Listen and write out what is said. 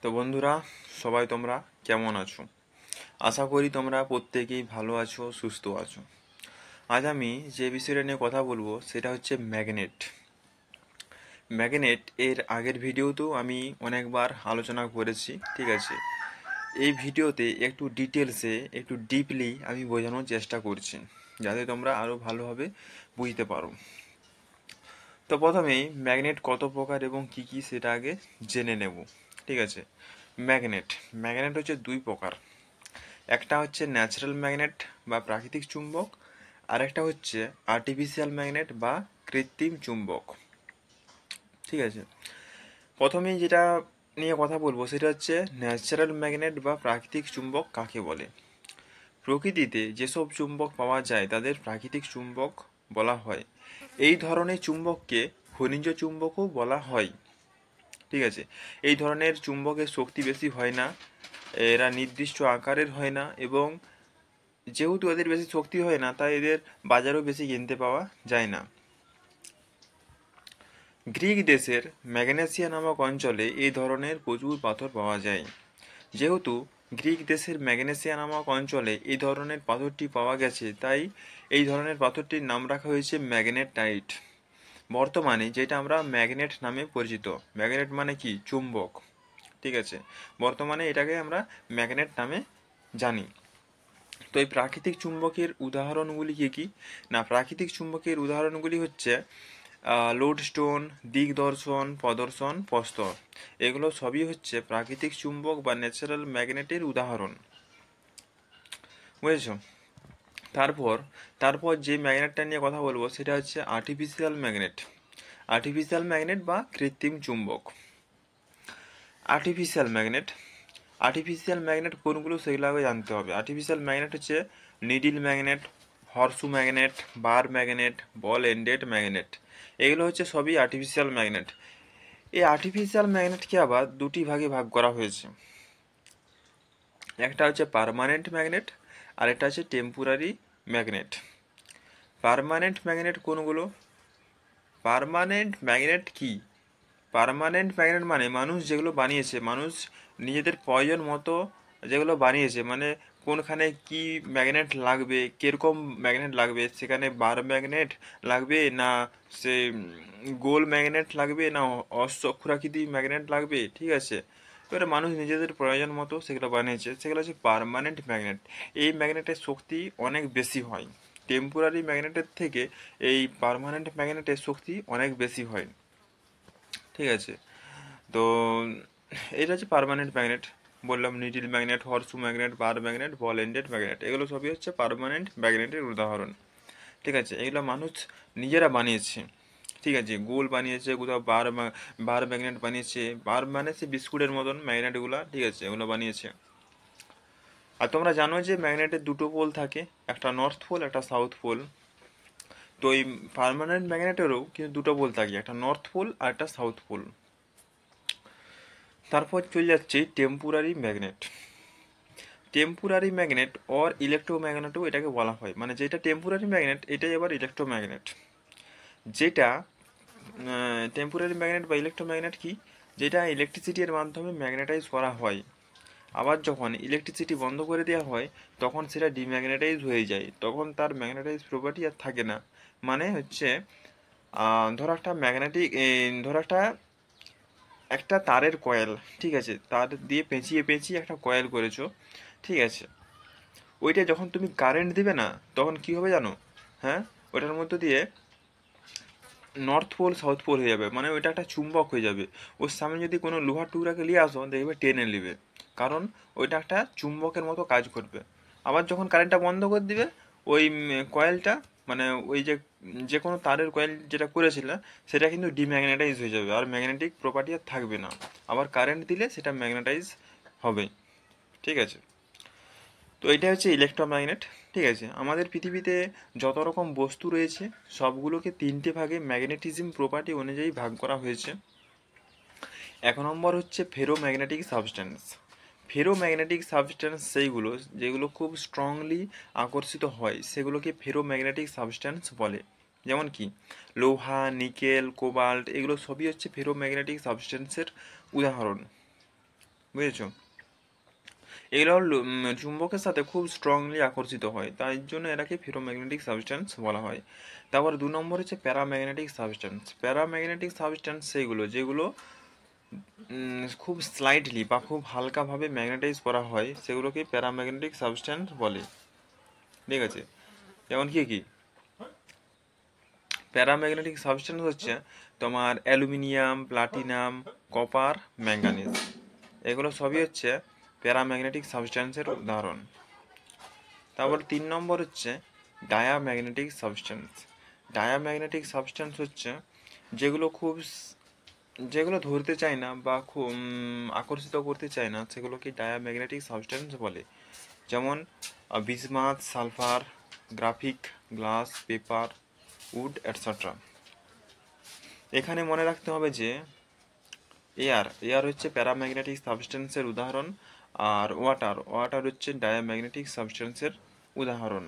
তো বন্ধুরা, সবাই তোমরা কেমন আছো? আশা করি তোমরা প্রত্যেকেই ভালো আছো, সুস্থ আছো। আজ আমি যে বিষয়টা নিয়ে কথা বলবো সেটা হচ্ছে ম্যাগনেট। ম্যাগনেট এর আগের ভিডিওতেও আমি অনেকবার আলোচনা করেছি, ঠিক আছে। এই ভিডিওতে একটু ডিটেলসে একটু ডিপলি আমি বোঝানোর চেষ্টা করছি, যাতে তোমরা আরও ভালোভাবে বুঝতে পারো। তো প্রথমেই ম্যাগনেট কত প্রকার এবং কি কি সেটা আগে জেনে নেব, ঠিক আছে। ম্যাগনেট ম্যাগনেট হচ্ছে দুই প্রকার। একটা হচ্ছে ন্যাচারাল ম্যাগনেট বা প্রাকৃতিক চুম্বক, আর একটা হচ্ছে আর্টিফিশিয়াল ম্যাগনেট বা কৃত্রিম চুম্বক, ঠিক আছে। প্রথমেই যেটা নিয়ে কথা বলবো সেটা হচ্ছে ন্যাচারাল ম্যাগনেট বা প্রাকৃতিক চুম্বক কাকে বলে। প্রকৃতিতে যেসব চুম্বক পাওয়া যায় তাদের প্রাকৃতিক চুম্বক বলা হয়। এই ধরনের চুম্বককে খনিজ চুম্বকও বলা হয়, ঠিক আছে। এই ধরনের চুম্বকের শক্তি বেশি হয় না, এরা নির্দিষ্ট আকারের হয় না, এবং যেহেতু এদের বেশি শক্তি হয় না তাই এদের বাজারেও বেশি কিনতে পাওয়া যায় না। গ্রিক দেশের ম্যাগনেসিয়া নামক অঞ্চলে এই ধরনের প্রচুর পাথর পাওয়া যায়। যেহেতু গ্রিক দেশের ম্যাগনেসিয়া নামক অঞ্চলে এই ধরনের পাথরটি পাওয়া গেছে, তাই এই ধরনের পাথরটির নাম রাখা হয়েছে ম্যাগনেটাইট। বর্তমানে যেটা আমরা ম্যাগনেট নামে পরিচিত, ম্যাগনেট মানে কি? চুম্বক, ঠিক আছে। বর্তমানে এটাকে আমরা ম্যাগনেট নামে জানি। তো এই প্রাকৃতিক চুম্বকের উদাহরণগুলি কি কি? না, প্রাকৃতিক চুম্বকের উদাহরণগুলি হচ্ছে লোডস্টোন, দিগদর্শন, প্রদর্শন, প্রস্তর। এগুলো সবই হচ্ছে প্রাকৃতিক চুম্বক বা ন্যাচারাল ম্যাগনেটের উদাহরণ, বুঝেছো? তারপর তারপর যে ম্যাগনেটটা নিয়ে কথা বলবো সেটা হচ্ছে আর্টিফিশিয়াল ম্যাগনেট। আর্টিফিশিয়াল ম্যাগনেট বা কৃত্রিম চুম্বক। আর্টিফিশিয়াল ম্যাগনেট আর্টিফিশিয়াল ম্যাগনেট কোনগুলো সেগুলো আগে জানতে হবে। আর্টিফিশিয়াল ম্যাগনেট হচ্ছে needle magnet, horseshoe magnet, bar magnet, ball ended magnet. এগুলো হচ্ছে সবই আর্টিফিশিয়াল ম্যাগনেট। এই আর্টিফিশিয়াল ম্যাগনেটকে আবার দুটি ভাগে ভাগ করা হয়েছে। একটা হচ্ছে পার্মানেন্ট ম্যাগনেট আর একটা হচ্ছে টেম্পোরারি ম্যাগনেট। পার্মানেন্ট ম্যাগনেট কোনগুলো? পার্মানেন্ট ম্যাগনেট কি? পার্মানেন্ট ম্যাগনেট মানে মানুষ যেগুলো বানিয়েছে, মানুষ নিজেদের প্রয়োজন মতো যেগুলো বানিয়েছে, মানে কোনখানে কি ম্যাগনেট লাগবে, কিরকম ম্যাগনেট লাগবে, সেখানে বার ম্যাগনেট লাগবে না সে গোল ম্যাগনেট লাগবে না অশ্বক্ষুরাকৃতি ম্যাগনেট লাগবে, ঠিক আছে। এবারে মানুষ নিজেদের প্রয়োজন মতো সেগুলো বানিয়েছে, সেগুলো হচ্ছে পার্মানেন্ট ম্যাগনেট। এই ম্যাগনেটের শক্তি অনেক বেশি হয়। টেম্পোরারি ম্যাগনেটের থেকে এই পার্মানেন্ট ম্যাগনেটের শক্তি অনেক বেশি হয়, ঠিক আছে। তো এটা হচ্ছে পার্মানেন্ট ম্যাগনেট। বললাম needle magnet, horseshoe magnet, bar magnet, ball ended magnet, এগুলো সবই হচ্ছে পার্মানেন্ট ম্যাগনেটের উদাহরণ, ঠিক আছে। এগুলো মানুষ নিজেরা বানিয়েছে, ঠিক আছে। গোল বানিয়েছে, কোথাও বার ম্যাগনেট বানিয়েছে, বার মানে সে বিস্কুটের মতন ম্যাগনেটগুলো, ঠিক আছে, এগুলো বানিয়েছে। আর তোমরা জানো যে ম্যাগনেটের দুটো পোল থাকে, একটা নর্থ পোল একটা সাউথ পোল। তো এই পার্মানেন্ট ম্যাগনেটেরও কিন্তু দুটো পোল থাকে, একটা নর্থ পোল আর একটা সাউথ পোল। তারপর চলে যাচ্ছে temporary magnet. Temporary magnet or ইলেকট্রোম্যাগনেটও এটাকে বলা হয়, মানে যেটা টেম্পোরারি ম্যাগনেট এটাই আবার ইলেকট্রোম্যাগনেট। যেটা টেম্পোরারি ম্যাগনেট বা ইলেকট্রোম্যাগনেট কি? যেটা ইলেকট্রিসিটির মাধ্যমে ম্যাগনেটাইজ করা হয়, আবার যখন ইলেকট্রিসিটি বন্ধ করে দেওয়া হয় তখন সেটা ডিম্যাগনেটাইজ হয়ে যায়, তখন তার ম্যাগনেটাইজ প্রপার্টি আর থাকে না। মানে হচ্ছে ধরো একটা ম্যাগনেটিক, ধরো একটা একটা তারের কয়েল, ঠিক আছে, তার দিয়ে পেঁচিয়ে পেঁচিয়ে একটা কয়েল করেছো, ঠিক আছে। ওইটা যখন তুমি কারেন্ট দিবে না তখন কি হবে জানো? হ্যাঁ, ওইটার মধ্যে দিয়ে নর্থ পোল সাউথ পোল হয়ে যাবে, মানে ওইটা একটা চুম্বক হয়ে যাবে। ওর সামনে যদি কোনো লোহার টুকরাকে নিয়ে আসো দেখবে টেনে নেবে, কারণ ওইটা একটা চুম্বকের মতো কাজ করবে। আবার যখন কারেন্টটা বন্ধ করে দিবে ওই কয়েলটা, মানে ওই যে যে কোনো তারের কয়েল যেটা করেছিল সেটা কিন্তু ডিম্যাগনেটাইজ হয়ে যাবে, আর ম্যাগনেটিক প্রপার্টি আর থাকবে না। আবার কারেন্ট দিলে সেটা ম্যাগনেটাইজ হবে, ঠিক আছে। তো এটা হচ্ছে ইলেকট্রোম্যাগনেট, ঠিক আছে। আমাদের পৃথিবীতে যত রকম বস্তু রয়েছে সবগুলোকে তিনটে ভাগে ম্যাগনেটিজম প্রপার্টি অনুযায়ী ভাগ করা হয়েছে। এক নম্বর হচ্ছে ফেরোম্যাগনেটিক সাবস্ট্যান্স। ফেরোম্যাগনেটিক সাবস্ট্যান্স সেইগুলো যেগুলো খুব স্ট্রংলি আকর্ষিত হয় সেগুলোকে ফেরোম্যাগনেটিক সাবস্ট্যান্স বলে। যেমন কি লোহা, নিকেল, কোবাল্ট, এগুলো সবই হচ্ছে ফেরোম্যাগনেটিক সাবস্ট্যান্সের উদাহরণ, বুঝেছো? এগুলো চুম্বকের সাথে খুব স্ট্রংলি আকর্ষিত হয়, তাই জন্য এটাকে ফেরোম্যাগনেটিক সাবস্টেন্স বলা হয়। তারপর 2 নম্বর হচ্ছে প্যারাম্যাগনেটিক সাবস্টেন্স। প্যারাম্যাগনেটিক সাবস্টেন্স সেইগুলো যেগুলো খুব স্লাইটলি বা খুব হালকাভাবে ম্যাগনেটাইজ করা হয়, সেগুলোকে প্যারাম্যাগনেটিক সাবস্টেন্স বলে। ঠিক আছে? যেমন কি কি প্যারাম্যাগনেটিক সাবস্টেন্স হচ্ছে তোমার অ্যালুমিনিয়াম, প্লাটিনাম, কপার, ম্যাঙ্গানিজ। এগুলো সবই হচ্ছে প্যারাম্যাগনেটিক সাবস্টেন্সের উদাহরণ। তারপর 3 নম্বর হচ্ছে ডায়াম্যাগনেটিক সাবস্টেন্স। ডায়াম্যাগনেটিক সাবস্টেন্স হচ্ছে যেগুলো যেগুলো ধরতে চায় না বা খুব আকর্ষিত করতে চায় না, সেগুলোকে ডায়াম্যাগনেটিক সাবস্টেন্স বলে। যেমন bismuth, sulphur, graphic, glass, paper, wood etcetera. এখানে মনে রাখতে হবে যে এয়ার হচ্ছে প্যারাম্যাগনেটিক সাবস্টেন্সের উদাহরণ, আর ওয়াটার হচ্ছে ডায়াম্যাগনেটিক সাবস্টেন্সের উদাহরণ।